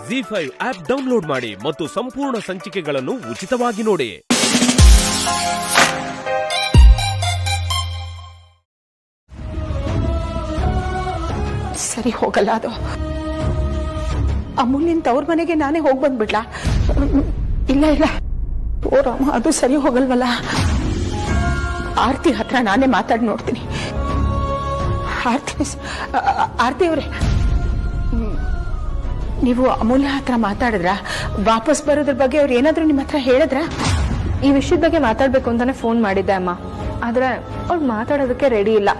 ZEE5 app download ಮಾಡಿ ಮತ್ತು ಸಂಪೂರ್ಣ ಸಂಚಿಕೆಗಳನ್ನು ಉಚಿತವಾಗಿ ನೋಡಿ. ಸರಿ ಹೋಗಲ್ಲ ಅದು. ಅಮೂಲ್ಯನ್ ತವ್ರ ಮನೆಗೆ ನಾನೇ ಹೋಗಿ ಬಂದ್ಬಿಡ್ಲಾ? ಇಲ್ಲ ಇಲ್ಲ, ಓ ರಾಮ, ಅದು ಸರಿ ಹೋಗಲ್ವಲ್ಲ. ಆರ್ತಿ ಹತ್ರ ನಾನೇ ಮಾತಾಡಿ ನೋಡ್ತೀನಿ. ಆರ್ತಿ ಅವರೇ, ನೀವು ಅಮೂಲ್ಯ ಹತ್ರ ಮಾತಾಡಿದ್ರ? ವಾಪಸ್ ಬರೋದ್ರ ಬಗ್ಗೆ ಅವ್ರು ಏನಾದ್ರು ನಿಮ್ಮ ಹತ್ರ ಹೇಳಿದ್ರ? ಈ ವಿಷಯದ ಬಗ್ಗೆ ಮಾತಾಡ್ಬೇಕು ಅಂತಾನೆ ಫೋನ್ ಮಾಡಿದ್ದೆ ಅಮ್ಮ, ಆದ್ರೆ ಅವ್ಳು ಮಾತಾಡೋದಕ್ಕೆ ರೆಡಿ ಇಲ್ಲ.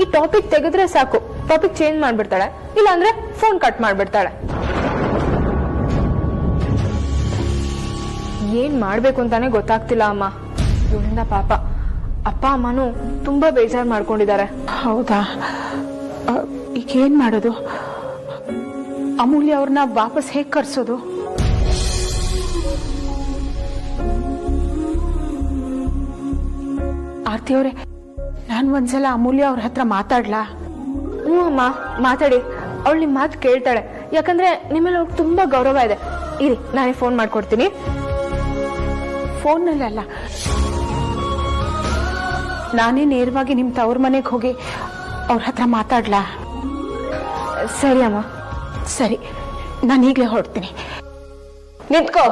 ಈ ಟಾಪಿಕ್ ತೆಗೆದ್ರೆ ಸಾಕು, ಟಾಪಿಕ್ ಚೇಂಜ್ ಮಾಡ್ಬಿಡ್ತಾಳೆ, ಇಲ್ಲ ಅಂದ್ರೆ ಫೋನ್ ಕಟ್ ಮಾಡ್ಬಿಡ್ತಾಳೆ. ಏನ್ ಮಾಡ್ಬೇಕು ಅಂತಾನೆ ಗೊತ್ತಾಗ್ತಿಲ್ಲ ಅಮ್ಮ. ಇವಳಿಂದ ಪಾಪ ಅಪ್ಪ ಅಮ್ಮನೂ ತುಂಬಾ ಬೇಜಾರ್ ಮಾಡ್ಕೊಂಡಿದ್ದಾರೆ. ಹೌದಾ? ಈಗ ಏನ್ ಮಾಡೋದು? ಅಮೂಲ್ಯ ಅವ್ರನ್ನ ವಾಪಸ್ ಹೇಗ್ ಕರ್ಸೋದು? ಆರ್ತಿ ಅವರೇ, ನಾನ್ ಒಂದ್ಸಲ ಅಮೂಲ್ಯ ಅವ್ರ ಹತ್ರ ಮಾತಾಡ್ಲಾ? ಹ್ಞೂ ಅಮ್ಮ, ಮಾತಾಡಿ. ಅವಳು ನಿಮ್ ಮಾತು ಕೇಳ್ತಾಳೆ, ಯಾಕಂದ್ರೆ ನಿಮ್ಮಲ್ಲಿ ಅವ್ರಿಗೆ ತುಂಬಾ ಗೌರವ ಇದೆ. ಇರಿ, ನಾನೇ ಫೋನ್ ಮಾಡ್ಕೊಡ್ತೀನಿ. ಫೋನ್ನಲ್ಲ, ನಾನೇ ನೇರವಾಗಿ ನಿಮ್ ತವ್ರ ಮನೆಗೆ ಹೋಗಿ ಅವ್ರ ಹತ್ರ ಮಾತಾಡ್ಲಾ? ಸರಿ ಅಮ್ಮ. ಸರಿ, ನಾನು ಈಗಲೇ ಹೊರಡ್ತೀನಿ. ನಿಂತ್ಕೋ.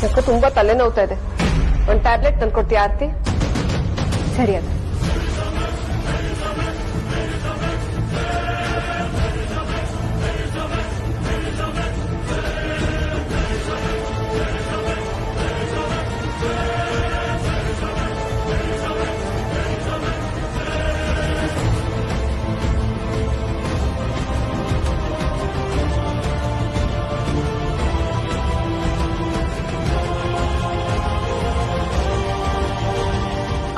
ಯಾಕೆ ತುಂಬಾ ತಲೆ ನೋವ್ತಾ ಇದೆ, ಒಂದು ಟ್ಯಾಬ್ಲೆಟ್ ತಂದ್ಕೊಡ್ತೀಯ ಆರ್ತಿ? ಸರಿ ಅದು.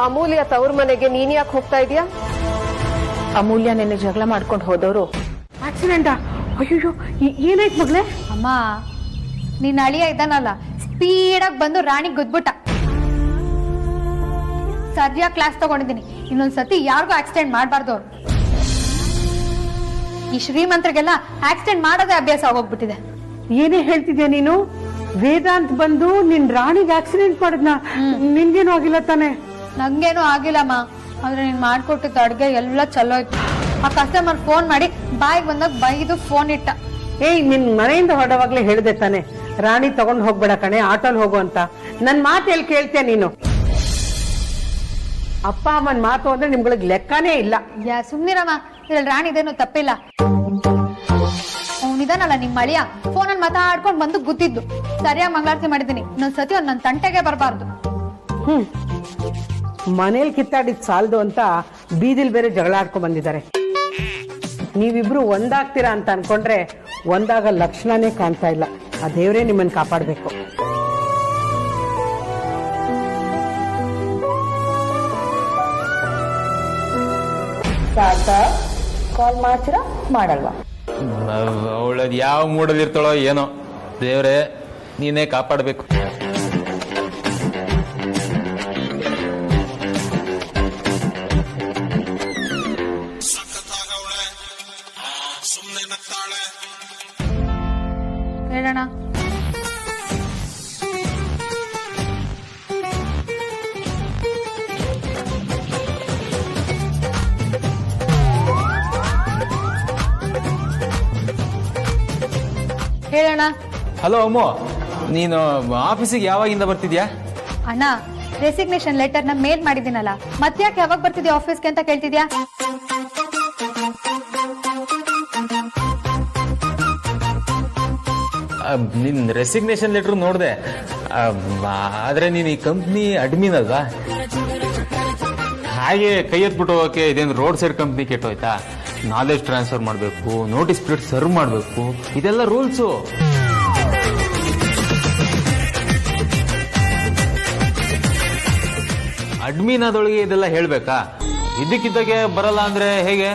ಅಮೂಲ್ಯ ತವ್ರ ಮನೆಗೆ ನೀನ್ ಯಾಕೆ ಹೋಗ್ತಾ ಇದೀಯಾ? ಅಮೂಲ್ಯ ನಿನ್ನೆ ಜಗಳ ಮಾಡ್ಕೊಂಡು ಹೋದವರು ಆಕ್ಸಿಡೆಂಟಾ? ಅಯ್ಯೋ, ಏನಾಯ್ತು ಮಗಳೇ? ಅಮ್ಮ, ನಿನ್ನ ಅಳಿಯ ಇದ್ದಾನಲ್ಲ, ಸ್ಪೀಡಾಗಿ ಬಂದು ರಾಣಿಗೆ ಗುದ್ಬಿಟ್ಟ. ಸರಿಯಾಗಿ ಕ್ಲಾಸ್ ತಗೊಂಡಿದ್ದೀನಿ, ಇನ್ನೊಂದ್ಸತಿ ಯಾರಿಗೂ ಆಕ್ಸಿಡೆಂಟ್ ಮಾಡಬಾರ್ದು. ಈ ಶ್ರೀಮಂತರಿಗೆಲ್ಲ ಆಕ್ಸಿಡೆಂಟ್ ಮಾಡೋದೇ ಅಭ್ಯಾಸ ಆಗೋಗ್ಬಿಟ್ಟಿದೆ. ಏನೇ ಹೇಳ್ತಿದ್ಯಾ ನೀನು? ವೇದಾಂತ್ ಬಂದು ನಿನ್ ರಾಣಿಗೆ ಆಕ್ಸಿಡೆಂಟ್ ಮಾಡಿದ್ನ? ನಿನ್ಗೇನು ಆಗಿಲ್ಲ ತಾನೆ? ನಂಗೇನು ಆಗಿಲ್ಲಮ್ಮ, ಆದ್ರೆ ನೀನ್ ಮಾಡ್ಕೊಟ್ಟಿದ್ದ ಅಡ್ಗೆ ಎಲ್ಲ ಚಲೋ ಇತ್ತು. ಆ ಕಸ್ಟಮರ್ ಫೋನ್ ಮಾಡಿ ಬಾಯಿಗೆ ಬಂದಾಗ ಬೈದು ಫೋನ್ ಇಟ್ಟ. ಏಯ್, ನಿನ್ ಮನೆಯಿಂದ ಹೊರಡವಾಗ್ಲೇ ಹೇಳಿದೆ ತಾನೆ ರಾಣಿ ತಗೊಂಡ್ ಹೋಗ್ಬೇಡ ಕಣೆ, ಆಟೋಲ್ ಹೋಗು ಅಂತ. ನನ್ ಮಾತು ಎಲ್ಲಿ ಕೇಳ್ತೀಯ ನೀನು? ಅಪ್ಪ ಅಮ್ಮನ್ ಮಾತು ಅಂದ್ರೆ ನಿಮ್ಗಳಿಗೆ ಲೆಕ್ಕನೇ ಇಲ್ಲ. ಸುಮ್ನಿರಮ್ಮ, ಇದ್ರಲ್ಲಿ ರಾಣಿದೇನು ತಪ್ಪಿಲ್ಲ. ಅವನಿದಾನಲ್ಲ ನಿಮ್ಮ ಅಳಿಯ, ಫೋನಲ್ಲಿ ಮಾತಾಡ್ಕೊಂಡ್ ಬಂದು ಗುದ್ದಿದ್ದು. ಸರಿಯಾಗಿ ಮಂಗಳಾರತಿ ಮಾಡಿದ್ದೀನಿ, ಇನ್ನೊಂದ್ಸತಿ ಅವ್ನು ನನ್ನ ತಂಟೆಗೆ ಬರಬಾರ್ದು. ಮನೇಲಿ ಕಿತ್ತಾಡಿದ್ ಸಾಲದು ಅಂತ ಬೀದಿಲ್ ಬೇರೆ ಜಗಳ ಆಡ್ಕೊಂಡ್ ಬಂದಿದ್ದಾರೆ. ನೀವಿಬ್ರು ಒಂದಾಗ್ತೀರಾ ಅಂತ ಅನ್ಕೊಂಡ್ರೆ ಒಂದಾಗ ಲಕ್ಷಣನೇ ಕಾಣ್ತಾ ಇಲ್ಲ. ಆ ದೇವ್ರೇ ನಿಮ್ಮನ್ನ ಕಾಪಾಡ್ಬೇಕು. ಕಾಲ್ ಮಾಡ್ತೀರಾ ಮಾಡಲ್ವಾ? ಅವಳದ್ ಯಾವ ಮೂಡಲ್ಲಿ ಇರ್ತಾಳೋ ಏನೋ, ದೇವ್ರೆ ನೀನೇ ಕಾಪಾಡ್ಬೇಕು. ಹೇಳೋಣ. ಹಲೋ ಅಮ್ಮು, ನೀನು ಆಫೀಸಿಗೆ ಯಾವಾಗಿಂದ ಬರ್ತಿದ್ಯಾ? ಅಣ್ಣ ರೆಸಿಗ್ನೇಷನ್ ಲೆಟರ್ ನ ಮೇಲ್ ಮಾಡಿದ್ದೀನಲ್ಲ, ಮತ್ತ್ಯಾಕೆ ಯಾವಾಗ ಬರ್ತಿದ್ಯಾ ಆಫೀಸ್ಗೆ ಅಂತ ಕೇಳ್ತಿದ್ಯಾ? ನಿನ್ ರೆಸಿಗ್ನೇಷನ್ ಲೆಟರ್ ನೋಡಿದೆ, ಆದ್ರೆ ನೀನ್ ಈ ಕಂಪ್ನಿ ಅಡ್ಮಿನ್ ಅಲ್ವಾ? ಹಾಗೆ ಕೈ ಎತ್ಬಿಟ್ಟು ಹೋಗಕ್ಕೆ ಇದೇನು ರೋಡ್ ಸೈಡ್ ಕಂಪ್ನಿ ಕೆಟ್ಟೋಯ್ತಾ? ನಾಲೆಜ್ ಟ್ರಾನ್ಸ್ಫರ್ ಮಾಡಬೇಕು, ನೋಟಿಸ್ ಪೀರಿಯಡ್ ಸರ್ವ್ ಮಾಡಬೇಕು, ಇದೆಲ್ಲ ರೂಲ್ಸು. ಅಡ್ಮಿನ್ ಆದೊಳಗೆ ಇದೆಲ್ಲ ಹೇಳ್ಬೇಕಾ? ಇದಕ್ಕಿದ್ದಾಗೆ ಬರಲ್ಲ ಅಂದ್ರೆ ಹೇಗೆ?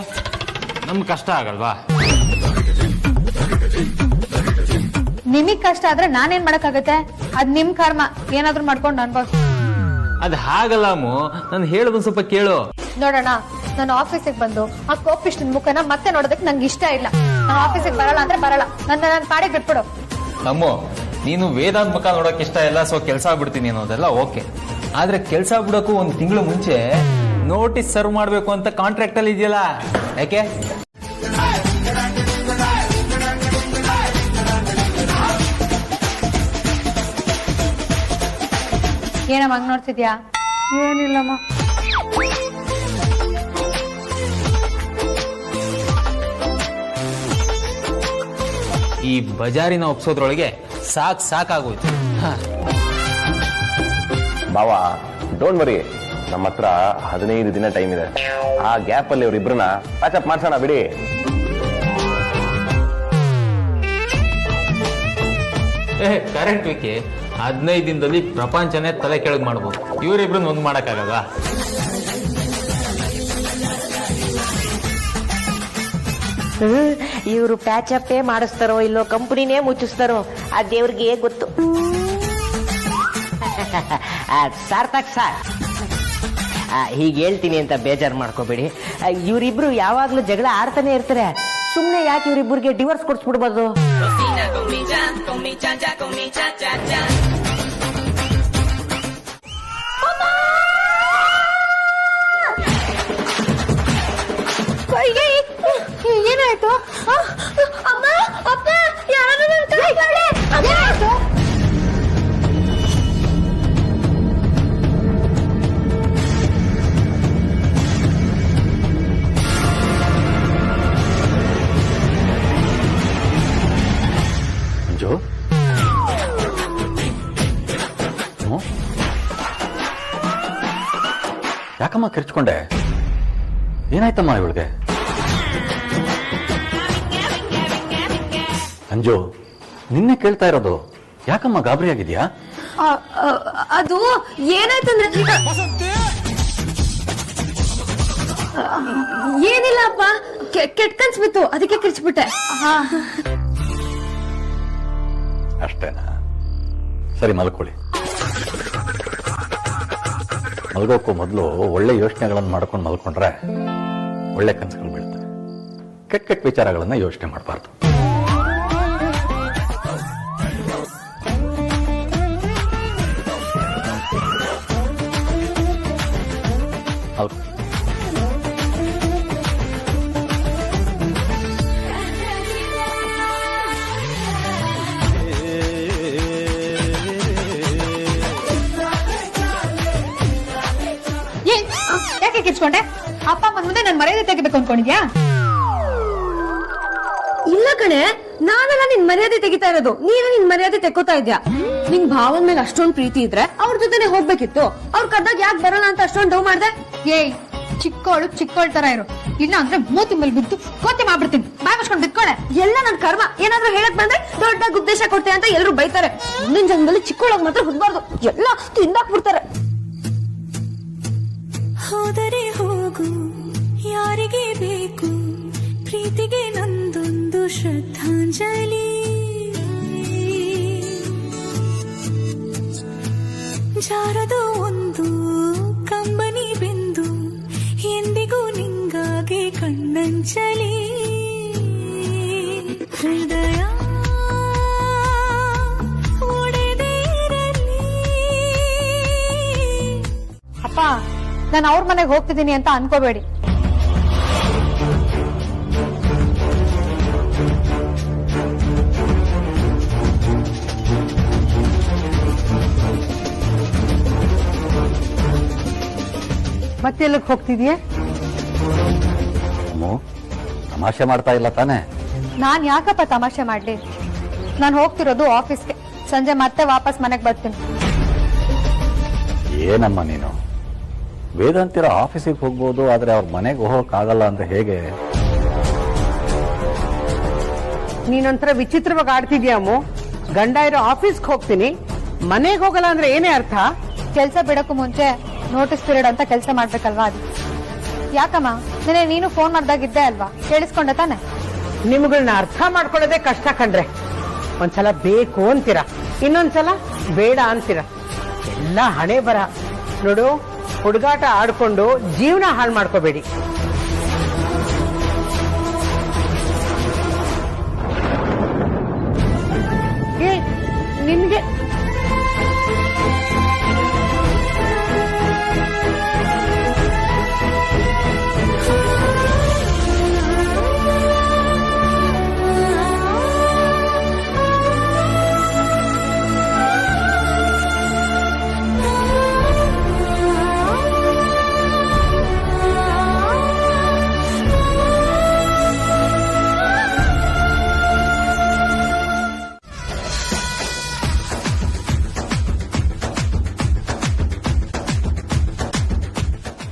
ನಮ್ಗೆ ಕಷ್ಟ ಆಗಲ್ವಾ? ನಿಮಗ್ ಕಷ್ಟ ಆದ್ರೆ ನಾನೇನ್ ಮಾಡಕ್ಕಾಗತ್ತೆ? ಅದ್ ನಿಮ್ ಕರ್ಮ, ಏನಾದ್ರೂ ಮಾಡ್ಕೊಂಡು ಅನ್ಬೋದು. ಅದ್ ಹಾಗಲ್ಲ ಅಮ್ಮು, ನಾನು ಹೇಳೋದೊಂದ್ ಸ್ವಲ್ಪ ಕೇಳು. ನೋಡೋಣ, ನಾನು ಆಫೀಸಿಗೆ ಬಂದು ಆ ಕೋಪಿಷ್ಟ ಮುಖನ ಮತ್ತೆ ನೋಡೋದಕ್ಕೆ ನಂಗೆ ಇಷ್ಟ ಇಲ್ಲ. ನಾನು ಆಫೀಸಿಗೆ ಬರಲ್ಲ ಅಂದ್ರೆ ಬರಲ್ಲ, ನನ್ನ ಪಾಡಿಗೆ ಬಿಟ್ಬಿಡು. ಅಮ್ಮು, ನೀನು ವೇದಾಂತ ಮುಖ ನೋಡಕ್ ಇಷ್ಟ ಇಲ್ಲ, ಸೊ ಕೆಲ್ಸ ಬಿಡ್ತೀನಿ ಅನ್ನೋದೆಲ್ಲ ಓಕೆ. ಆದ್ರೆ ಕೆಲ್ಸ ಬಿಡೋಕು 1 ತಿಂಗಳು ಮುಂಚೆ ನೋಟಿಸ್ ಸರ್ವ್ ಮಾಡ್ಬೇಕು ಅಂತ ಕಾಂಟ್ರಾಕ್ಟ್ ಅಲ್ಲಿ ಇದೆಯಲ್ಲ, ಯಾಕೆ? ಏನಮ್ಮ ಹಂಗ್ ನೋಡ್ತಿದ್ಯಾ? ಏನಿಲ್ಲಮ್ಮ. ಈ ಬಜಾರಿನ ಒಪ್ಸೋದ್ರೊಳಗೆ ಸಾಕಾಗೋಯ್ತು. ಬಾವ, ಡೋಂಟ್ ವರಿ, ನಮ್ಮ ಹತ್ರ 15 ದಿನ ಟೈಮ್ ಇದೆ. ಆ ಗ್ಯಾಪ್ ಅಲ್ಲಿ ಅವ್ರಿಬ್ರನ್ನ ಪ್ಯಾಚಪ್ ಮಾಡ್ಸೋಣ ಬಿಡಿ. ಕರೆಕ್ಟ್ ವಿಕಿ, 15 ದಿನದಲ್ಲಿ ಪ್ರಪಂಚನೇ ತಲೆ ಕೆಳಗ್ ಮಾಡ್ಬೋದು. ಇವರಿಬ್ರನ್ನ ಒಂದ್ ಮಾಡಕ್ಕಾಗಲ್ವಾ? ಇವರು ಪ್ಯಾಚಪ್ಪೇ ಮಾಡಿಸ್ತಾರೋ ಇಲ್ಲೋ ಕಂಪನಿನೇ ಮುಚ್ಚಿಸ್ತಾರೋ ಆ ದೇವ್ರಿಗೆ ಗೊತ್ತು. ಸಾರ್ಥಕ್ ಸಾರ್, ಹೀಗೆ ಹೇಳ್ತೀನಿ ಅಂತ ಬೇಜಾರು ಮಾಡ್ಕೋಬೇಡಿ. ಇವರಿಬ್ರು ಯಾವಾಗ್ಲೂ ಜಗಳ ಆಡ್ತಾನೆ ಇರ್ತಾರೆ. ಸುಮ್ನೆ ಯಾಕೆ ಇವರಿಬ್ಬರಿಗೆ ಡಿವೋರ್ಸ್ ಕೊಡ್ಸ್ಬಿಡ್ಬೋದು? ಏನಾಯ್ತು? ಅಮ್ಮ, ಅಪ್ಪ, ಯಾರಾದ್ರೂ ಏನಾಯ್ತು? ಅಂಜು, ಯಾಕಮ್ಮ ಕಿರ್ಚ್ಕೊಂಡೆ? ಏನಾಯ್ತಮ್ಮ ಇವಳಿಗೆ? ಅಂಜು, ನಿನ್ನೆ ಕೇಳ್ತಾ ಇರೋದು, ಯಾಕಮ್ಮ ಗಾಬರಿ ಆಗಿದ್ಯಾ? ಅದು ಏನಾಯ್ತಂದ್ರೆ, ಏನಿಲ್ಲ ಅಪ್ಪ, ಕೆಟ್ಟ ಕನ್ಸ್ಬಿತ್ತು, ಅದಕ್ಕೆ ಕಿರ್ಚ್ಬಿಟ್ಟೆ. ಅಷ್ಟೇನಾ? ಸರಿ, ಮಲ್ಕೊಳ್ಳಿ. ಮಲ್ಗೋಕ್ಕೂ ಮೊದಲು ಒಳ್ಳೆ ಯೋಚನೆಗಳನ್ನು ಮಾಡ್ಕೊಂಡು ಮಲ್ಕೊಂಡ್ರೆ ಒಳ್ಳೆ ಕನಸುಗಳು ಬೀಳ್ತವೆ. ಕೆಟ್ಟ ವಿಚಾರಗಳನ್ನ ಯೋಚನೆ ಮಾಡಬಾರ್ದು. ಯಾಕೆ ಕಿಚ್ಕೊಂಡೆ? ಅಪ್ಪ ಅಮ್ಮನ ಮುಂದೆ ನನ್ ಮರ್ಯಾದೆ ತೆಗಿಬೇಕು ಅನ್ಕೊಂಡಿದ್ಯಾ? ಇಲ್ಲ ಕಣೆ, ನಾನೆಲ್ಲ ನಿನ್ ಮರ್ಯಾದೆ ತೆಗಿತಾ ಇರೋದು, ನೀನು ನಿನ್ ಮರ್ಯಾದೆ ತೆಕ್ಕೋತಾ ಇದ್ಯಾ. ನಿನ್ ಭಾವನ್ ಮೇಲೆ ಅಷ್ಟೊಂದ್ ಪ್ರೀತಿ ಇದ್ರೆ ಅವ್ರ ಜೊತೆನೆ ಹೋಗ್ಬೇಕಿತ್ತು. ಅವ್ರ ಕದ್ದಾಗ ಯಾಕೆ ಬರಲ್ಲ ಅಂತ ಅಷ್ಟೊಂದ್ ಡೌ ಮಾಡ್ದೆ? ಏಯ್, ಚಿಕ್ಕೋಳ್ ತರ ಇರು, ಇಲ್ಲ ಅಂದ್ರೆ ಮೂತಿ ಮೇಲೆ ಬಿದ್ದು ಕೋತಿ ಮಾಡ್ಬಿಡ್ತೀನಿ. ಬಾಯ್ ಮುಚ್ಕೊಂಡ್ ಬಿತ್ಕೊಳೆ. ಎಲ್ಲ ನನ್ ಕರ್ಮ. ಏನಾದ್ರೂ ಹೇಳಕ್ ಬಂದ್ರೆ ದೊಡ್ಡ ಉದ್ದೇಶ ಕೊಡ್ತೆ ಅಂತ ಎಲ್ರು ಬೈತಾರೆ. ಮುಂದಿನ ಜನ್ಮದಲ್ಲಿ ಚಿಕ್ಕೋಳಗ್ ಮಾತ್ರ ಹುಡ್ಬಾರ್ದು, ಎಲ್ಲ ತಿಂದಾಕ್ಬಿಡ್ತಾರೆ. ಹೋದರೆ ಹೋಗು, ಯಾರಿಗೆ ಬೇಕು ಪ್ರೀತಿಗೆ ನಂದೊಂದು ಶ್ರದ್ಧಾಂಜಲಿ. ಜಾರದು ಒಂದು ಕಂಬನಿ ಬಿಂದು, ಎಂದಿಗೂ ನಿಂಗಾಗಿ ಕಣ್ಣಂಚಲಿ. ಹೃದಯ ಒಡೆದೇ ಇರಲಿ. ಅಪ್ಪ, ನಾನು ಅವ್ರ ಮನೆಗೆ ಹೋಗ್ತಿದ್ದೀನಿ ಅಂತ ಅನ್ಕೋಬೇಡಿ. ಮತ್ತೆಲ್ಲಕ್ಕೆ ಹೋಗ್ತಿದ್ಯಾ? ಅಮ್ಮು ತಮಾಷೆ ಮಾಡ್ತಾ ಇಲ್ಲ ತಾನೇ? ನಾನ್ ಯಾಕಪ್ಪ ತಮಾಷೆ ಮಾಡ್ಲಿ? ನಾನು ಹೋಗ್ತಿರೋದು ಆಫೀಸ್ಗೆ. ಸಂಜೆ ಮತ್ತೆ ವಾಪಸ್ ಮನೆಗೆ ಬರ್ತೀನಿ. ಏನಮ್ಮ ನೀನು? ವೇದಾಂತಿರ ಆಫೀಸಿಗೆ ಹೋಗ್ಬೋದು, ಆದ್ರೆ ಅವ್ರ ಮನೆಗೆ ಹೋಗಕ್ಕಾಗಲ್ಲ ಅಂದ್ರೆ ಹೇಗೆ? ನೀನೊಂಥರ ವಿಚಿತ್ರವಾಗಿ ಆಡ್ತಿದ್ಯಾ ಅಮ್ಮು. ಗಂಡ ಇರೋ ಆಫೀಸ್ಗೆ ಹೋಗ್ತೀನಿ, ಮನೆಗೆ ಹೋಗಲ್ಲ ಅಂದ್ರೆ ಏನೇ ಅರ್ಥ? ಕೆಲಸ ಬಿಡಕ್ಕೂ ಮುಂಚೆ ನೋಟಿಸ್ ಪೀರಿಯಡ್ ಅಂತ ಕೆಲಸ ಮಾಡ್ಬೇಕಲ್ವಾ? ಅದು ಯಾಕಮ್ಮ ನೆನೆ ನೀನು ಫೋನ್ ಮಾಡ್ದಾಗಿದ್ದೆ ಅಲ್ವಾ? ಕೇಳಿಸ್ಕೊಂಡೆ ತಾನೆ? ನಿಮ್ಗಳನ್ನ ಅರ್ಥ ಮಾಡ್ಕೊಳ್ಳೋದೇ ಕಷ್ಟ ಕಂಡ್ರೆ. ಒಂದ್ಸಲ ಬೇಕು ಅಂತೀರ, ಇನ್ನೊಂದ್ಸಲ ಬೇಡ ಅಂತೀರ. ಎಲ್ಲ ಹಣೆ ಬರ. ನೋಡು, ಹುಡುಗಾಟ ಆಡ್ಕೊಂಡು ಜೀವನ ಹಾಳು ಮಾಡ್ಕೋಬೇಡಿ. ನಿನ್ಗೆ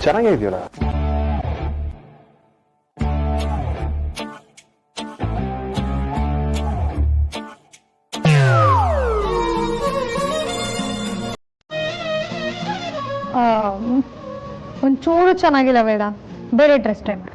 ಚೆನ್ನಾಗೇ ಇದೆಯಲ್ಲ. ಒಂಚೂರು ಚೆನ್ನಾಗಿಲ್ಲ ಬೇಡ, ಬೇರೆ ಡ್ರೆಸ್ ಟ್ರೈ ಮಾಡಿ.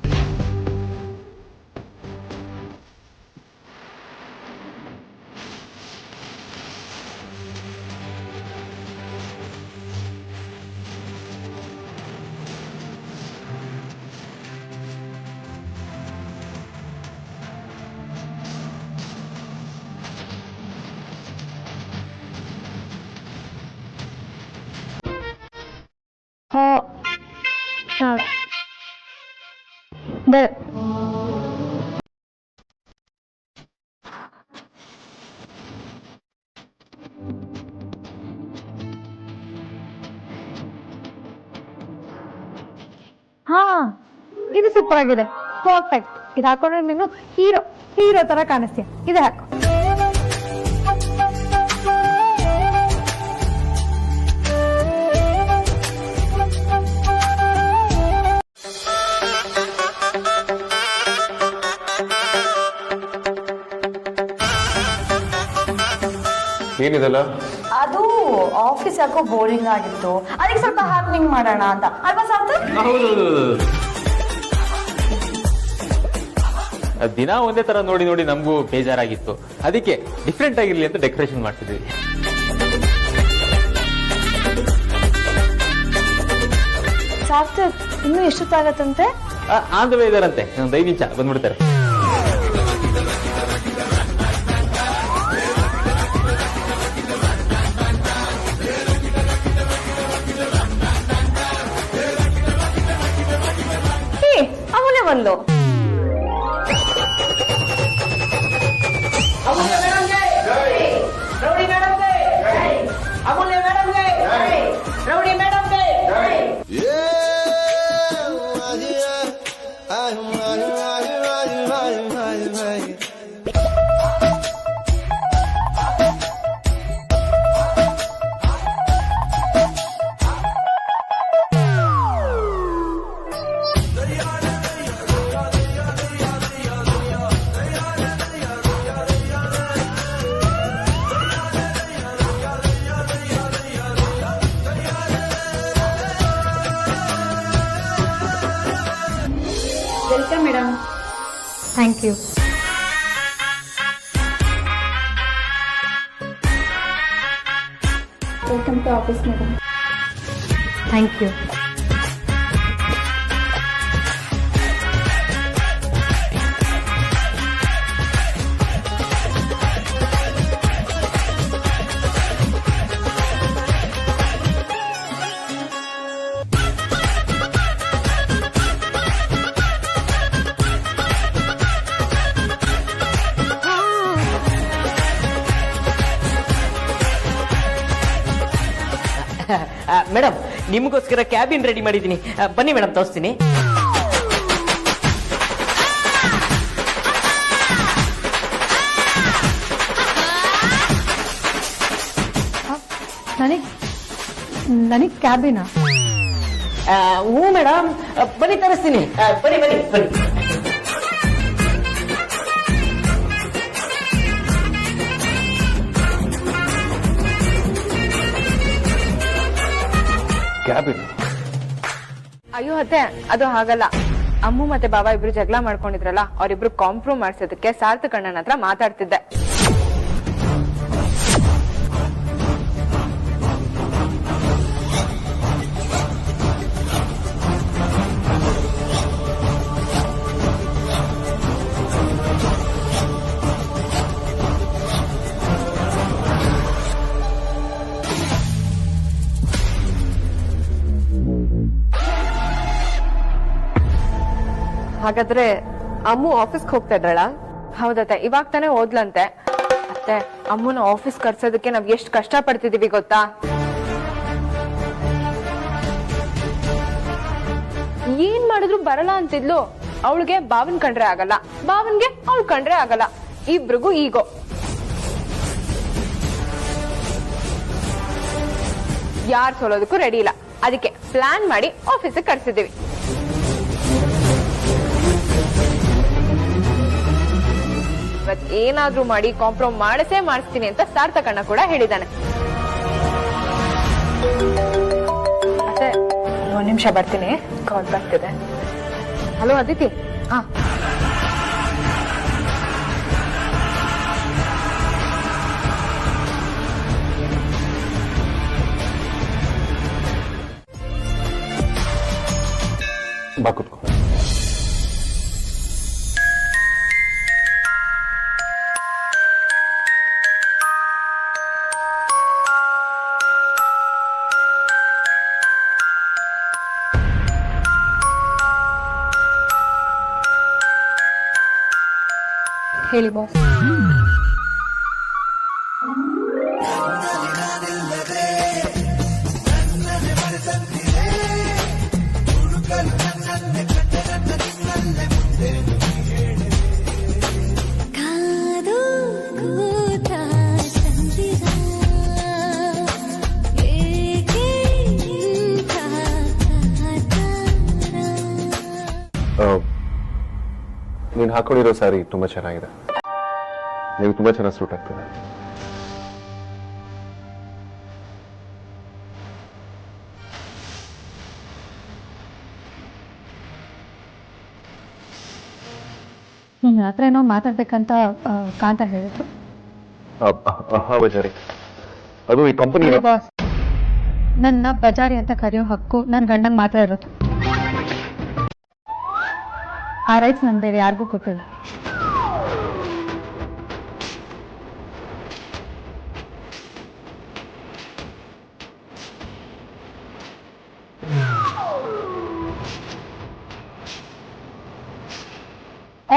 ಹಾ, ಇದು ಸೂಪರ್ ಆಗಿದೆ, ಪರ್ಫೆಕ್ಟ್. ಇದು ಹಾಕೊಂಡ್ರೆ ನೀನು ಹೀರೋ ಹೀರೋ ತರ ಕಾಣಿಸ್ತೀಯ. ಇದೆ ಹಾಕೋ. ಏನಿದೆಲ್ಲ? ಅದು ಆಫೀಸ್ ಯಾಕೋ ಬೋರಿಂಗ್ ಆಗಿತ್ತು, ಅದಕ್ಕೆ ಸ್ವಲ್ಪ ಹ್ಯಾಪನಿಂಗ್ ಮಾಡೋಣ ಅಂತ ಅಲ್ವಾ ಸಾರ್ಥಕ್? ದಿನ ಒಂದೇ ತರ ನೋಡಿ ನೋಡಿ ನಮಗೂ ಬೇಜಾರಾಗಿತ್ತು. ಅದಕ್ಕೆ ಡಿಫ್ರೆಂಟ್ ಆಗಿರ್ಲಿ ಅಂತ ಡೆಕೋರೇಷನ್ ಮಾಡ್ತಿದ್ವಿ. ಸಾರ್ಥಕ್ ಇನ್ನೂ ಎಷ್ಟೊತ್ತಾಗತ್ತಂತೆ? ಆನ್ ದ ವೇ ಇದಾರಂತೆ, ಒಂದು 5 ನಿಮಿಷ ಬಂದ್ಬಿಡ್ತಾರೆ. ಅವನೇ ಬಂದು welcome madam. Thank you. Welcome to office madam. Thank you. Madam, ನಿಮಗೋಸ್ಕರ ಕ್ಯಾಬಿನ್ ರೆಡಿ ಮಾಡಿದ್ದೀನಿ. ಬನ್ನಿ ಮೇಡಮ್, ತೋರಿಸ್ತೀನಿ. ನನಗ್ ಕ್ಯಾಬಿನ? ಹ್ಞೂ ಮೇಡಮ್, ಬನ್ನಿ ತರಿಸ್ತೀನಿ. ಬನ್ನಿ ಬನ್ನಿ ಬನ್ನಿ. ಕ್ಯಾಬಿನ್? ಅಯ್ಯೋ ಅತ್ತೆ, ಅದು ಹಾಗಲ್ಲ. ಅಮ್ಮು ಮತ್ತೆ ಬಾಬಾ ಇಬ್ರು ಜಗಳ ಮಾಡ್ಕೊಂಡಿದ್ರಲ್ಲ, ಅವ್ರಿಬ್ರು ಕಾಂಪ್ರೂವ್ ಮಾಡ್ಸೋದಕ್ಕೆ ಸಾರ್ಥಕ್ ಅಣ್ಣನ ಹತ್ರ ಮಾತಾಡ್ತಿದ್ದೆ. ಹಾಗಾದ್ರೆ ಅಮ್ಮು ಆಫೀಸ್ಗೆ ಹೋಗ್ತಾ ಇದ್ದಾಳ? ಹೌದತ್ತೆ, ಇವಾಗ ತಾನೇ ಓದ್ಲಂತೆ. ಅತ್ತೆ, ಅಮ್ಮನ ಆಫೀಸ್ ಕರ್ಸೋದಕ್ಕೆ ನಾವ್ ಎಷ್ಟು ಕಷ್ಟ ಪಡ್ತಿದೀವಿ ಗೊತ್ತಾ? ಏನ್ ಮಾಡಿದ್ರು ಬರಲ್ಲ ಅಂತಿದ್ಲು. ಅವಳಿಗೆ ಬಾವನ್ ಕಂಡ್ರೆ ಆಗಲ್ಲ, ಬಾವನ್ಗೆ ಅವಳು ಕಂಡ್ರೆ ಆಗಲ್ಲ. ಇಬ್ರಿಗೂ ಈಗೋ. ಯಾರು ಸೋಲೋದಕ್ಕೂ ರೆಡಿ ಇಲ್ಲ. ಅದಕ್ಕೆ ಪ್ಲಾನ್ ಮಾಡಿ ಆಫೀಸಿಗೆ ಕರ್ಸಿದೀವಿ. ಏನಾದ್ರೂ ಮಾಡಿ ಕಾಂಪ್ರಮ್ ಮಾಡಿಸ್ತೀನಿ ಅಂತ ಸಾರ್ಥಕ್ ಅಣ್ಣ ಕೂಡ ಹೇಳಿದಾನೆ. ಮತ್ತೆ 1 ನಿಮಿಷ ಬರ್ತೀನಿ, ಕಾಲ್ ಬರ್ತಿದೆ. ಹಲೋ ಅದಿತಿ. ಹಾ, ಬಾ ಕೂತ್ಕೋ. ಹೇಳಿ ಬಾಸ್. ಕಾದು ಕೂತ ಚಂದಿರ ಏಕೆ ಇಂಥ ಕಾತರ. ನೀನು ಹಾಕೊಂಡಿರೋ ಸ್ಯಾರಿ ತುಂಬಾ ಚೆನ್ನಾಗಿದೆ. ನೀವು ತುಂಬಾ ಚೆನ್ನಾಗಿ ಸೂಟ್ ಆಗ್ತದೆ. ನಿನ್ನ ಹತ್ರ ಏನೋ ಮಾತಾಡ್ಬೇಕಂತ ಕಾಂತ ಹೇಳಿದ್ರು. ಬಜಾರಿ, ಅದು ಈ ಕಂಪನಿ. ಬಾಸ್, ನನ್ನ ಬಜಾರಿ ಅಂತ ಕರೆಯೋ ಹಕ್ಕು ನನ್ನ ಗಂಡಂಗ್ ಮಾತ್ರ ಇರೋದು. ಆ ರೈಟ್ಸ್ ನನ್ ಬೇರೆ ಯಾರಿಗೂ ಕೊಟ್ಟಿಲ್ಲ.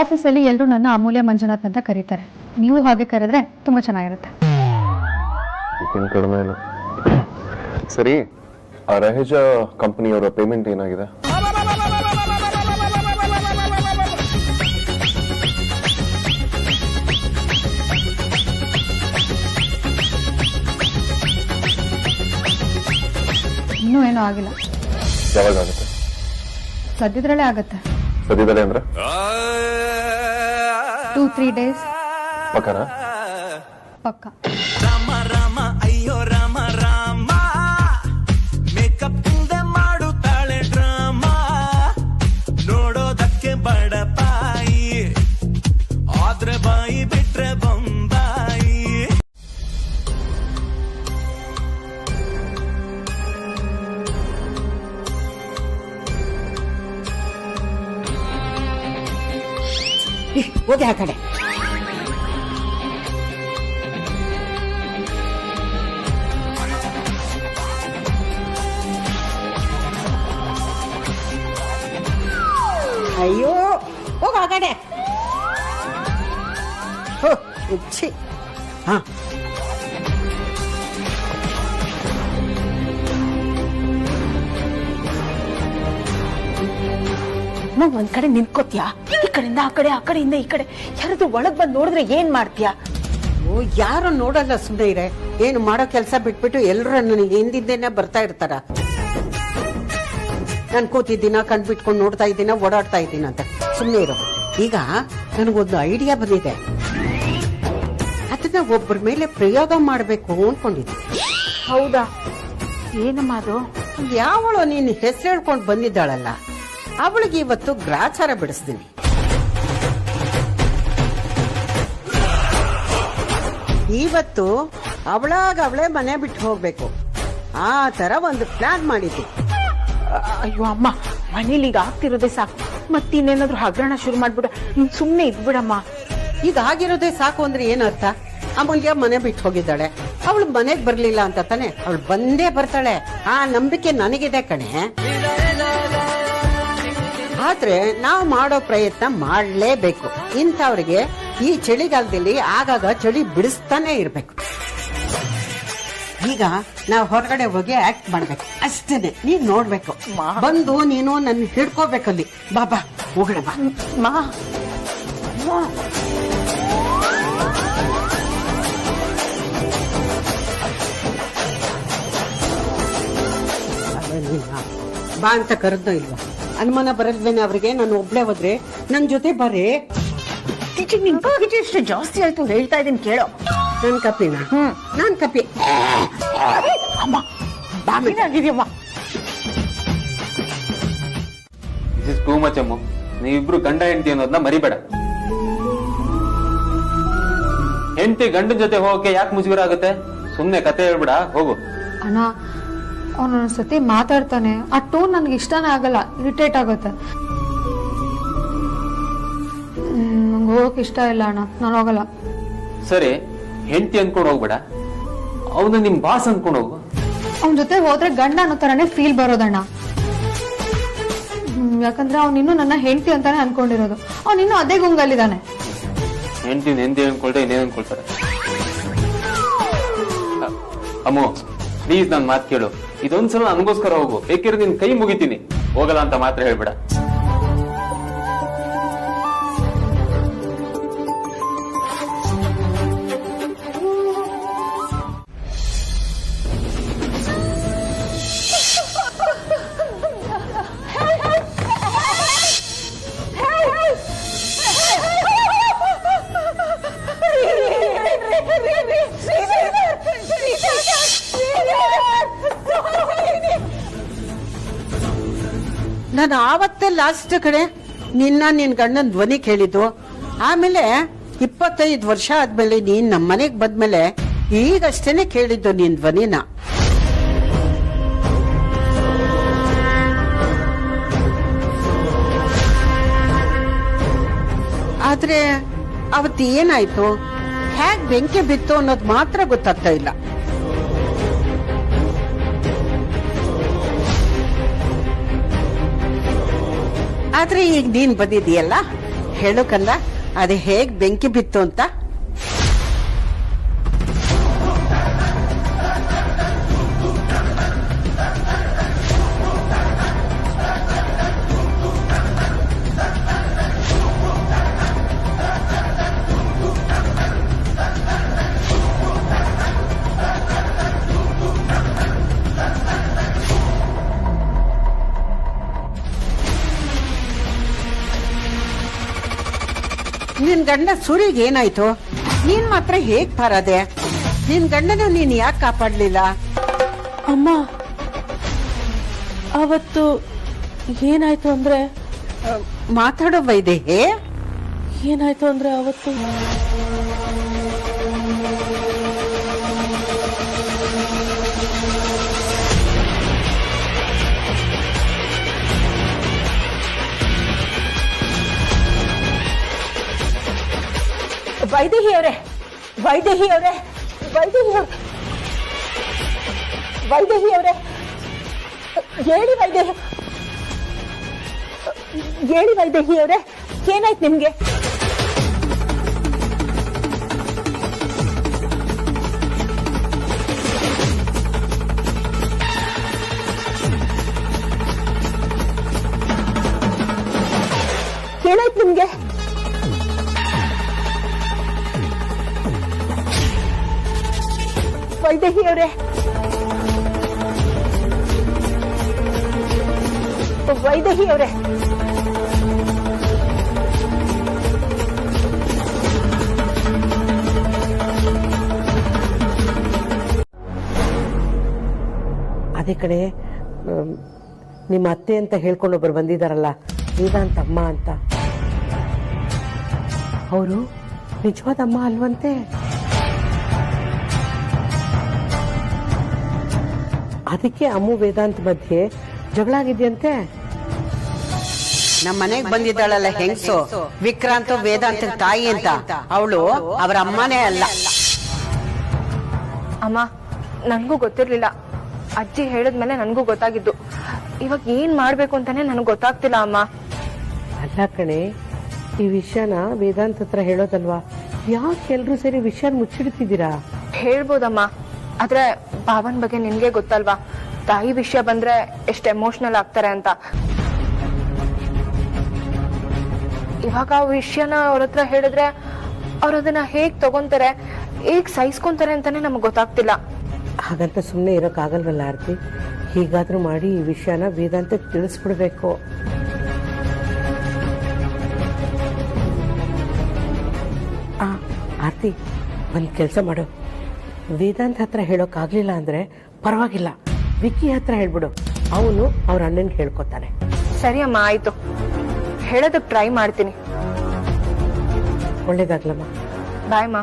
ಆಫೀಸಲ್ಲಿ ಎಲ್ಲರೂ ನನ್ನ ಅಮೂಲ್ಯ ಮಂಜುನಾಥ್ ಅಂತ ಕರೀತಾರೆ. ನೀವು ಹಾಗೆ ಕರೆದ್ರೆ ತುಂಬಾ ಚೆನ್ನಾಗಿರುತ್ತೆ. ಕಡಿಮೆ ಇಲ್ಲ. ಸರಿ, ಆ ರಹೇಜ ಕಂಪನಿಯವರ ಪೇಮೆಂಟ್ ಏನಾಗಿದೆ? ಇನ್ನೂ ಏನೂ ಆಗಿಲ್ಲ. ಯಾವಾಗ ಆಗುತ್ತೆ? ಸದ್ಯದ್ರಲ್ಲೇ ಆಗುತ್ತೆ. ಸದ್ಯದಲ್ಲೇ ಅಂದ್ರೆ 2-3 days. ಪಕ್ಕನ? ಪಕ್ಕ. ರಾಮ ರಾಮ ಅಯ್ಯೋ ರಾಮ ರಾಮ, ಮೇಕಪ್ ಇಂದ ಮಾಡುತ್ತಾಳೆ ಡ್ರಾಮ, ನೋಡೋದಕ್ಕೆ ಬಡಪಾಯಿ, ಆದ್ರೆ ಬಾಯಿ ಬಿಟ್ರೆ ಬೊಂಬಾಯಿ. ಹೋಗಿ ಆ ಕಡೆ. ಅಯ್ಯೋ, ಹೋಗ ಆ ಕಡೆ. ಹುಚ್ಚಿ. ಹಾ, ಆರಾಮಾಗಿ ಒಂದ್ ಕಡೆ ನಿಂತ್ಕೋತೀಯಾ? ಈ ಕಡೆಯಿಂದ ಆ ಕಡೆ, ಆ ಕಡೆಯಿಂದ ಈ ಕಡೆ ಯಾರಾದ್ರೂ ಒಳಗ್ ಬಂದ್ ನೋಡಿದ್ರೆ ಏನ್ ಮಾಡ್ತೀಯಾ? ಓ, ಯಾರು ನೋಡಲ್ಲ, ಸುಮ್ಮನೆ ಇರೆ. ಏನು ಮಾಡೋ ಕೆಲಸ ಬಿಟ್ಬಿಟ್ಟು ಎಲ್ಲರೂ ನನಗೆ ಹಿಂದಿಂದೇನೆ ಬರ್ತಾ ಇರ್ತಾರ. ನಾನು ಕೂತಿದ್ದೀನ, ಕಣ್ಬಿಟ್ಕೊಂಡು ನೋಡ್ತಾ ಇದ್ದೀನ, ಓಡಾಡ್ತಾ ಇದ್ದೀನ ಅಂತ ಸುಮ್ಮನೆ ಇರೋ. ಈಗ ನನಗೊಂದು ಐಡಿಯಾ ಬಂದಿದೆ. ಅದನ್ನ ಒಬ್ಬರ ಮೇಲೆ ಪ್ರಯೋಗ ಮಾಡಬೇಕು ಅನ್ಕೊಂಡಿದ್ದೆ. ಹೌದಾ? ಏನಮ್ಮ ಅದು? ಯಾವಳು ನೀನು ಹೆಸರು ಹೇಳ್ಕೊಂಡು ಬಂದಿದ್ದಾಳಲ್ಲ, ಅವಳಿಗೆ ಇವತ್ತು ಗ್ರಾಚಾರ ಬಿಡಿಸ್ತೀನಿ. ಇವತ್ತು ಅವಳೇ ಮನೆ ಬಿಟ್ಟು ಹೋಗ್ಬೇಕು. ಆ ತರ ಒಂದು ಪ್ಲಾನ್ ಮಾಡಿದ್ದೆ. ಅಯ್ಯೋ ಅಮ್ಮ, ಮನೇಲಿ ಈಗ ಆಗ್ತಿರೋದೇ ಸಾಕು, ಮತ್ತಿನ್ನೇನಾದ್ರೂ ಹಗರಣ ಶುರು ಮಾಡ್ಬಿಡ. ನೀನ್ ಸುಮ್ನೆ ಇದ್ಬಿಡಮ್ಮ. ಈಗ ಆಗಿರೋದೇ ಸಾಕು ಅಂದ್ರೆ ಏನರ್ಥ? ಅಮೂಲ್ಯ ಮನೆ ಬಿಟ್ಟು ಹೋಗಿದ್ದಾಳೆ, ಅವಳು ಮನೆಗ್ ಬರ್ಲಿಲ್ಲ ಅಂತ ತಾನೆ. ಅವಳು ಬಂದೇ ಬರ್ತಾಳೆ, ಆ ನಂಬಿಕೆ ನನಗಿದೆ ಕಣೆ. ಆದ್ರೆ ನಾವು ಮಾಡೋ ಪ್ರಯತ್ನ ಮಾಡ್ಲೇಬೇಕು. ಇಂಥವ್ರಿಗೆ ಈ ಚಳಿಗಾಲದಲ್ಲಿ ಆಗಾಗ ಚಳಿ ಬಿಡಿಸ್ತಾನೆ ಇರ್ಬೇಕು. ಈಗ ನಾವು ಹೊರಗಡೆ ಹೋಗಿ ಆಕ್ಟ್ ಮಾಡ್ಬೇಕು ಅಷ್ಟೇನೆ. ನೀನ್ ನೋಡ್ಬೇಕು, ಬಂದು ನೀನು ನನ್ನ ಹಿಡ್ಕೋಬೇಕಲ್ಲಿ. ಬಾಬಾ ಹೋಗೋಣ ಬಾ. ಮಾ ಬಾ ಅಂತ ಕರೆದ್ನೋ ಇಲ್ವಾ? ಅನುಮಾನ ಬರಲ್ವೇನೆ ಅವ್ರಿಗೆ? ನಾನು ಒಬ್ಳೆ ಹೋದ್ರೆ ನನ್ ಜೊತೆ ಬರ್ರಿ. ನಿನ್ ಕಾಫಿ ಎಷ್ಟು ಜಾಸ್ತಿ ಆಯ್ತು ಹೇಳ್ತಾ ಇದೀನಿ ಕೇಳೋ. ನನ್ ಕಪಿನ? ನಾನ್ ಕಪಿ ಅಮ್ಮ. ಆಗಿದೆಯಮ್ಮ. ದಿಸ್ ಇಸ್ ಟೂ ಮಚ್ ಅಮ್ಮ. ನೀವಿಬ್ರು ಗಂಡ ಹೆಂಡತಿ ಅನ್ನೋದನ್ನ ಮರಿಬೇಡ. ಹೆಂಡತಿ ಗಂಡನ ಜೊತೆ ಹೋಗಕ್ಕೆ ಯಾಕೆ ಮುಜುಗರ ಆಗುತ್ತೆ? ಸುಮ್ನೆ ಕತೆ ಹೇಳ್ಬಿಡ, ಹೋಗು. ಅಣ್ಣ, ಅವನೊಂದ್ಸತಿ ಮಾತಾಡ್ತಾನೆ, ಆ ಟೋನ್ ನನ್ಗೆ ಇಷ್ಟನೇ ಆಗಲ್ಲ, ಇರಿಟೇಟ್ ಆಗುತ್ತೆ. ನಂಗೆ ಹೋಗಕ್ ಇಷ್ಟ ಇಲ್ಲ ಅಣ್ಣ, ನಾನು ಹೋಗಲ್ಲ. ಸರಿ, ಹೆಂಡತಿ ಅನ್ಕೊಂಡು ಹೋಗ್ಬೇಡ, ಅವನು ನಿಮ್ ಬಾಸ್ ಅನ್ಕೊಂಡು ಹೋಗು. ಅವನ ಜೊತೆ ಹೋದ್ರೆ ಗಂಡ ಅನ್ನೋ ತರನೇ ಫೀಲ್ ಬರೋದಣ್ಣ. ಯಾಕಂದ್ರೆ ಅವನಿನ್ನೂ ನನ್ನ ಹೆಂಡತಿ ಅಂತಾನೆ ಅನ್ಕೊಂಡಿರೋದು. ಅವನಿನ್ನೂ ಅದೇ ಗುಂಗಲ್ಲಿದ್ದಾನೆ. ಹೆಂಡತಿ ನೆಂದಿ ಅನ್ಕೊಳ್ದೆ ಇನ್ನೇನ್ ಅನ್ಕೊಳ್ತಾರೆ. ಅಮ್ಮು ಪ್ಲೀಸ್ ನನ್ ಮಾತು ಕೇಳು. ಇದೊಂದ್ಸಲ ನನಗೋಸ್ಕರ ಹೋಗು, ಬೇಕಿದ್ರೆ ನಿನ್ ಕೈ ಮುಗಿತೀನಿ. ಹೋಗಲ್ಲ ಅಂತ ಮಾತ್ರ ಹೇಳ್ಬೇಡ. ನಾನು ಆವತ್ತೇ ಲಾಸ್ಟ್ ಕಡೆ ನಿನ್ ಗಂಡನ ಧ್ವನಿ ಕೇಳಿದ್ದು. ಆಮೇಲೆ 25 ವರ್ಷ ಆದ್ಮೇಲೆ ನೀನ್ ನಮ್ಮ ಮನೆಗ್ ಬಂದ್ಮೇಲೆ ಈಗಷ್ಟೇನೆ ಕೇಳಿದ್ದು ನಿನ್ ಧ್ವನಿನ. ಆದ್ರೆ ಅವತ್ತು ಏನಾಯ್ತು, ಹೇಗ್ ಬೆಂಕಿ ಬಿತ್ತು ಅನ್ನೋದು ಮಾತ್ರ ಗೊತ್ತಾಗ್ತಾ ಇಲ್ಲ. ಆದ್ರೆ ಈಗ ನೀನ್ ಬಂದಿದೀಯಲ್ಲ, ಹೇಳೋಕಲ್ಲ ಅದೇ ಹೇಗ್ ಬೆಂಕಿ ಬಿತ್ತು ಅಂತ. ನಿನ್ ಗಂಡ ಸೂರಿಗೆ ಏನಾಯ್ತು? ನೀನ್ ಮಾತ್ರ ಹೇಗ್ ಪಾರಾದೆ? ನಿನ್ ಗಂಡನ ನೀನ್ ಯಾಕೆ ಕಾಪಾಡ್ಲಿಲ್ಲ? ಅಮ್ಮ, ಅವತ್ತು ಏನಾಯ್ತು ಅಂದ್ರೆ ಮಾತಾಡೋ ವೈದೇಹಿ. ಏನಾಯ್ತು ಅಂದ್ರೆ ಅವತ್ತು ವೈದೇಹಿ ಅವರೇ, ವೈದೇಹಿ ಅವರೇ, ವೈದೇಹಿ ವೈದೇಹಿ ಅವರೇ, ಹೇಳಿ ವೈದೇಹಿ, ಹೇಳಿ ವೈದೇಹಿ ಅವರೇ, ಏನಾಯ್ತು ನಿಮ್ಗೆ? ವೈದೇಹಿ ಅವರೇ, ವೈದೇಹಿ ಅವರೇ, ಅದೇ ಕಡೆ ನಿಮ್ಮ ಅತ್ತೆ ಅಂತ ಹೇಳ್ಕೊಂಡು ಒಬ್ಬರು ಬಂದಿದ್ದಾರಲ್ಲ, ವೇದಾಂತ ಅಮ್ಮ ಅಂತ, ಅವರು ನಿಜವಾದ ಅಮ್ಮ ಅಲ್ವಂತೆ? ಅದಕ್ಕೆ ಅಮ್ಮು ವೇದಾಂತ್ ಮಧ್ಯೆ ಜಗಳ ಆಗಿದೆಯಂತೆ. ನಮ್ಮ ಮನೆಗೆ ಬಂದಿದ್ದಾಳಲ್ಲ ಹೆಂಗ್ಸು, ವಿಕ್ರಾಂತ್ ವೇದಾಂತ ತಾಯಿ ಅಂತ, ಅವಳು ಅವರ ಅಮ್ಮನೇ ಅಲ್ಲ. ಅಮ್ಮ, ನನ್ಗೂ ಗೊತ್ತಿರ್ಲಿಲ್ಲ. ಅಜ್ಜಿ ಹೇಳಿದ್ಮೇಲೆ ನನ್ಗೂ ಗೊತ್ತಾಗಿದ್ದು. ಇವಾಗ ಏನ್ ಮಾಡ್ಬೇಕು ಅಂತಾನೆ ನನಗ್ ಗೊತ್ತಾಗ್ತಿಲ್ಲ ಅಮ್ಮ. ಅಲ್ಲ ಕಣೆ, ಈ ವಿಷಯನ ವೇದಾಂತ್ ಹತ್ರ ಹೇಳೋದಲ್ವಾ? ಯಾಕೆ ಎಲ್ರೂ ಸೇರಿ ವಿಷಯ ಮುಚ್ಚಿಡ್ತಿದ್ದೀರಾ? ಹೇಳ್ಬೋದಮ್ಮ, ಆದ್ರೆ ಭಾವನ್ ಬಗ್ಗೆ ನಿನ್ಗೆ ಗೊತ್ತಲ್ವಾ, ತಾಯಿ ವಿಷಯ ಬಂದ್ರೆ ಎಷ್ಟ್ ಎಮೋಷನಲ್ ಆಗ್ತಾರೆ ಅಂತ. ಇವಾಗ ಆ ವಿಷಯನ ಅವ್ರ ಹತ್ರ ಹೇಳಿದ್ರೆ ಅವ್ರ ಅದನ್ನ ಹೇಗ್ ತಗೊಂತಾರೆ, ಹೇಗ್ ಸಹಿಸ್ಕೊಂತಾರೆ ಅಂತಾನೆ ನಮಗ್ ಗೊತ್ತಾಗ್ತಿಲ್ಲ. ಹಾಗಂತ ಸುಮ್ಮನೆ ಇರೋಕ್ಕಾಗಲ್ವಲ್ಲ ಆರ್ತಿ? ಹೀಗಾದ್ರೂ ಮಾಡಿ ಈ ವಿಷಯನ ವೇದಾಂತ ತಿಳಿಸ್ಬಿಡ್ಬೇಕು. ಆರ್ತಿ, ಒಂದ್ ಕೆಲಸ ಮಾಡು, ವೇದಾಂತ ಹತ್ರ ಹೇಳೋಕ್ಕಾಗ್ಲಿಲ್ಲ ಅಂದ್ರೆ ಪರವಾಗಿಲ್ಲ, ವಿಕ್ಕಿ ಹತ್ರ ಹೇಳ್ಬಿಡು, ಅವನು ಅವ್ರ ಅಣ್ಣನ್ಗೆ ಹೇಳ್ಕೊತಾನೆ. ಸರಿ ಅಮ್ಮ, ಆಯ್ತು, ಹೇಳೋದಕ್ ಟ್ರೈ ಮಾಡ್ತೀನಿ. ಒಳ್ಳೇದಾಗ್ಲಮ್ಮ. ಬಾಯ್ ಮಾ.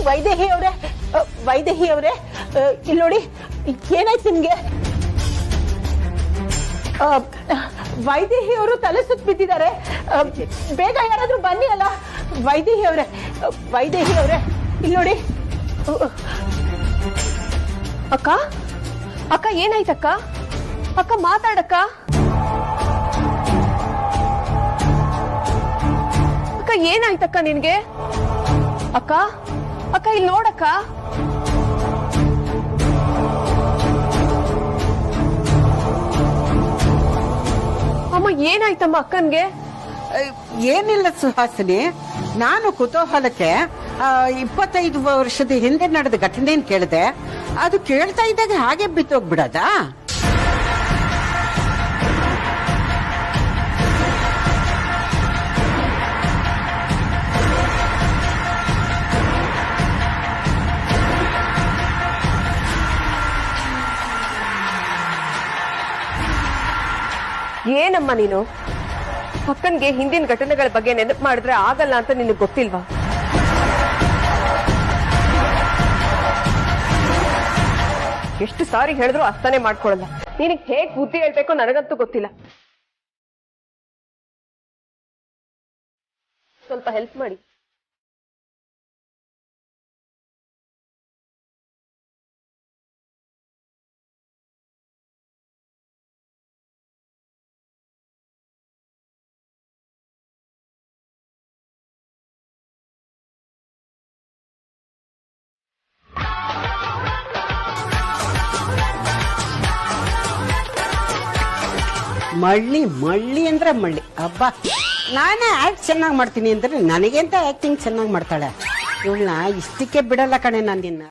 ವೈದೇಹಿ ಅವರೇ, ವೈದೇಹಿ ಅವರೇ, ಇಲ್ಲಿ ನೋಡಿ, ಏನಾಯ್ತು ನಿಮ್ಗೆ? ವೈದೇಹಿ ಅವರು ತಲೆ ಸುತ್ತ ಬಿದ್ದಿದ್ದಾರೆ, ಬೇಗ ಯಾರಾದ್ರೂ ಬನ್ನಿ ಅಲ್ಲ. ವೈದೇಹಿ ಅವರೇ, ವೈದೇಹಿ ಅವರೇ, ಇಲ್ಲಿ ನೋಡಿ. ಅಕ್ಕ, ಅಕ್ಕ ಏನಾಯ್ತಕ್ಕ? ಅಕ್ಕ ಮಾತಾಡಕ್ಕ. ಅಕ್ಕ ಏನಾಯ್ತಕ್ಕ ನಿನ್ಗೆ? ಅಕ್ಕ, ಅಕ್ಕ ಇಲ್ಲಿ ನೋಡಕ್ಕ. ಅಮ್ಮ ಏನಾಯ್ತಮ್ಮ ಅಕ್ಕನ್ಗೆ? ಏನಿಲ್ಲ ಸುಹಾಸಿನಿ, ನಾನು ಕುತೂಹಲಕ್ಕೆ 25 ವರ್ಷದ ಹಿಂದೆ ನಡೆದ ಘಟನೆಯನ್ನು ಕೇಳಿದೆ. ಅದು ಕೇಳ್ತಾ ಇದ್ದಾಗ ಹಾಗೆ ಬಿತ್ತೋಗ್ಬಿಡದ? ಏನಮ್ಮ ನೀನು? ಅಕ್ಕನ್ಗೆ ಹಿಂದಿನ ಘಟನೆಗಳ ಬಗ್ಗೆ ನೆನಪು ಮಾಡಿದ್ರೆ ಆಗಲ್ಲ ಅಂತ ನಿನಗೆ ಗೊತ್ತಿಲ್ವಾ? ಎಷ್ಟು ಸಾರಿ ಹೇಳಿದ್ರು ಅರ್ಥನೇ ಮಾಡ್ಕೊಳಲ್ಲ. ನಿನಗೆ ಹೇಗ್ ಬುದ್ಧಿ ಹೇಳ್ಬೇಕೋ ನನಗಂತೂ ಗೊತ್ತಿಲ್ಲ. ಸ್ವಲ್ಪ ಹೆಲ್ಪ್ ಮಾಡಿ. ಮಳ್ಳಿ ಮಳ್ಳಿ ಅಂದ್ರೆ ಮಳ್ಳಿ. ಹಬ್ಬ, ನಾನೇ ಆಕ್ಟ್ ಚೆನ್ನಾಗಿ ಮಾಡ್ತೀನಿ ಅಂದ್ರೆ ನನಗೆಂತ ಆಕ್ಟಿಂಗ್ ಚೆನ್ನಾಗಿ ಮಾಡ್ತಾಳೆ. ಇವಳನ್ನ ಇಷ್ಟಕ್ಕೆ ಬಿಡಲ್ಲ ಕಣೆ ನಾನು ನಿನ್ನ.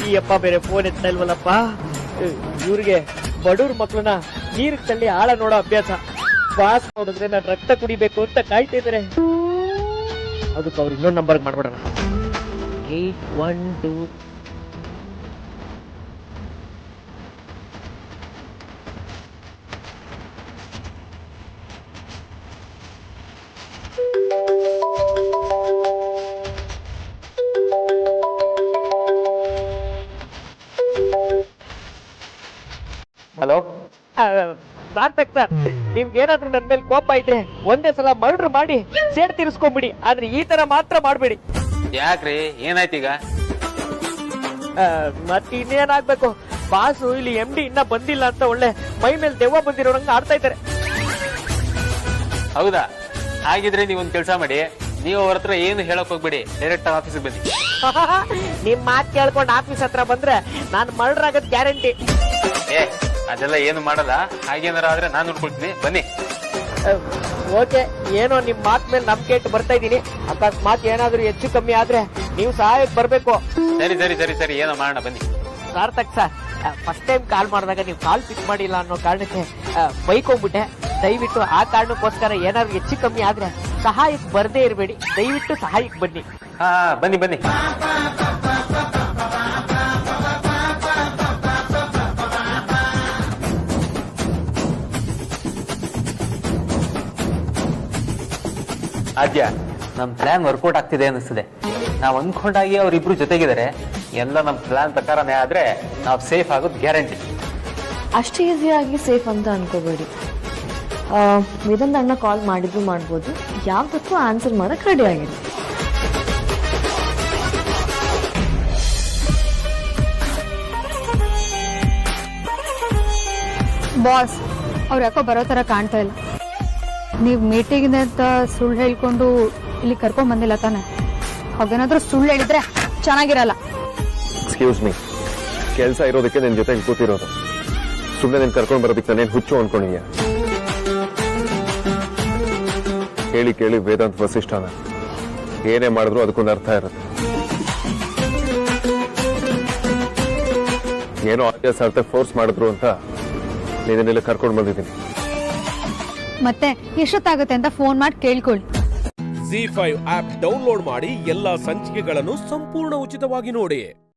ಈ ಅಪ್ಪ ಬೇರೆ ಫೋನ್ ಎತ್ತಾ ಇಲ್ವಲ್ಲಪ್ಪ. ಇವ್ರಿಗೆ ಬಡವ್ರ ಮಕ್ಳನ್ನ ನೀರಿಗೆ ತಳ್ಳಿ ಆಳ ನೋಡೋ ಅಭ್ಯಾಸ. ಬಾಸ್ ನೋಡಿದ್ರೆ ನಾನು ರಕ್ತ ಕುಡಿಬೇಕು ಅಂತ ಕಾಯ್ತಾ ಇದಾರೆ. ಅದಕ್ಕೆ ಅವ್ರು ಇನ್ನೊಂದು ನಂಬರ್ ಮಾಡ್ಬಿಡೋಣ. 812 ಹಲೋ, ಸಾರ್ಥಕ್ ಸರ್, ನಿಮ್ಗೆ ಏನಾದ್ರೂ ನನ್ ಮೇಲೆ ಕೋಪ ಇದ್ರೆ ಒಂದೇ ಸಲ ಮರ್ಡರ್ ಮಾಡಿ ಸೇಡ್ ತೀರಿಸ್ಕೊಂಡ್ಬಿಡಿ, ಆದ್ರೆ ಈ ತರ ಮಾತ್ರ ಮಾಡ್ಬೇಡಿ. ಯಾಕ್ರಿ ಏನಾಯ್ತೀಗ? ಮತ್ತೆ ಇನ್ನೇನಾಗ್ಬೇಕು, ಬಾಸು ಇಲ್ಲಿ MD ಇನ್ನ ಬಂದಿಲ್ಲ ಅಂತ ಒಳ್ಳೆ ಮೈ ಮೇಲೆ ದೆವ್ವ ಬಂದಿರೋರಂಗ ಆಡ್ತಾ ಇದ್ದಾರೆ. ಹೌದಾ? ಹಾಗಿದ್ರೆ ನೀವೊಂದ್ ಕೆಲಸ ಮಾಡಿ, ನೀವು ಅವ್ರ ಹತ್ರ ಏನು ಹೇಳಕ್ ಹೋಗ್ಬೇಡಿ, ಡೈರೆಕ್ಟ್ ಆಫೀಸಿಗೆ ಬನ್ನಿ. ನಿಮ್ ಮಾತ್ ಕೇಳ್ಕೊಂಡು ಆಫೀಸ್ ಹತ್ರ ಬಂದ್ರೆ ನಾನು ಮರ್ಡರ್ ಆಗೋದ್ ಗ್ಯಾರಂಟಿ. ಅದೆಲ್ಲ ಏನು ಮಾಡಲ್ಲ, ಹಾಗೇನಾರ ಆದ್ರೆ ನಾನು ನೋಡ್ಕೊಳ್ತೀನಿ, ಬನ್ನಿ. ಓಕೆ, ಏನೋ ನಿಮ್ ಮಾತ್ ಮೇಲೆ ನಂಬಿಕೆ ಇಟ್ಟು ಬರ್ತಾ ಇದೀನಿ. ಅಕಸ್ಮಾತ್ ಏನಾದ್ರೂ ಹೆಚ್ಚು ಕಮ್ಮಿ ಆದ್ರೆ ನೀವು ಸಹಾಯಕ್ಕೆ ಬರ್ಬೇಕು. ಸರಿ ಸರಿ ಸರಿ ಸರಿ, ಏನೋ ಮಾಡೋಣ ಬನ್ನಿ. Sarthak sir, first time call ಮಾಡಿದಾಗ ನೀವು ಕಾಲ್ ಪಿಕ್ ಮಾಡಿಲ್ಲ ಅನ್ನೋ ಕಾರಣಕ್ಕೆ ಬೈಕ್ ಹೋಗ್ಬಿಟ್ಟೆ. ದಯವಿಟ್ಟು ಆ ಕಾರಣಕ್ಕೋಸ್ಕರ ಏನಾದ್ರು ಹೆಚ್ಚು ಕಮ್ಮಿ ಆದ್ರೆ ಸಹಾಯಕ್ಕೆ ಬರ್ದೇ ಇರಬೇಡಿ, ದಯವಿಟ್ಟು ಸಹಾಯಕ್ಕೆ ಬನ್ನಿ. ಹಾ ಬನ್ನಿ ಬನ್ನಿ. ಆದ್ಯ, ನಮ್ ಪ್ಲಾನ್ ವರ್ಕೌಟ್ ಆಗ್ತಿದೆ ಅನಿಸ್ತದೆ. ನಾವ್ ಅನ್ಕೊಂಡಾಗಿ ಅವ್ರಿಬ್ರು ಜೊತೆಗಿದ್ದಾರೆ, ಎಲ್ಲ ನಮ್ ಪ್ಲಾನ್ ಪ್ರಕಾರನೇ ಆದ್ರೆ ನಾವ್ ಸೇಫ್ ಆಗೋದು ಗ್ಯಾರಂಟಿ. ಅಷ್ಟು ಈಸಿಯಾಗಿ ಸೇಫ್ ಅಂತ ಅನ್ಕೋಬೇಡಿ. ವೇದಾಂತ ಅಣ್ಣ ಕಾಲ್ ಮಾಡಿದ್ರು ಮಾಡ್ಬೋದು, ಯಾವ್ದಕ್ಕೂ ಆನ್ಸರ್ ಮಾಡಕ್ ರೆಡಿ ಆಗಿದೆ. ಬಾಸ್, ಅವ್ರು ಯಾಕೋ ಬರೋ ತರ ಕಾಣ್ತಾ ಇಲ್ಲ. ನೀವ್ ಮೀಟಿಂಗ್ ಅಂತ ಸುಳ್ಳು ಹೇಳ್ಕೊಂಡು ಇಲ್ಲಿ ಕರ್ಕೊಂಡ್ ಬಂದಿಲ್ಲ ತಾನೆ? ಹಾಗೇನಾದ್ರೂ ಸುಳ್ಳು ಹೇಳಿದ್ರೆ ಚೆನ್ನಾಗಿರಲ್ಲ. ಎಕ್ಸ್ಕ್ಯೂಸ್ ಮೀ, ಕೆಲಸ ಇರೋದಕ್ಕೆ ನಿನ್ ಜೊತೆಗೆ ಕೂತಿರೋದು, ಸುಮ್ಮನೆ ನಿನ್ ಕರ್ಕೊಂಡ್ ಬರೋದಕ್ಕೆ ನಾನೇನ್ ಹುಚ್ಚು ಅನ್ಕೊಂಡಿದ್ಯಾ? ಕೇಳಿ ಕೇಳಿ ವೇದಾಂತ್ ವಸಿಷ್ಠನ ಏನೇ ಮಾಡಿದ್ರು ಅದಕ್ಕೊಂದು ಅರ್ಥ ಇರುತ್ತೆ. ಏನೋ ಆದ್ಯ ಸಾರ್ಥ ಫೋರ್ಸ್ ಮಾಡಿದ್ರು ಅಂತ ನೀನೇನೆಲ್ಲ ಕರ್ಕೊಂಡು ಬಂದಿದ್ದೀನಿ. ಮತ್ತೆ ಎಷ್ಟೊತ್ತಾಗುತ್ತೆ ಅಂತ ಫೋನ್ ಮಾಡಿ ಕೇಳ್ಕೊಳ್ಳಿ. ZEE5 ಆಪ್ ಡೌನ್ಲೋಡ್ ಮಾಡಿ ಎಲ್ಲಾ ಸಂಚಿಕೆಗಳನ್ನು ಸಂಪೂರ್ಣ ಉಚಿತವಾಗಿ ನೋಡಿ.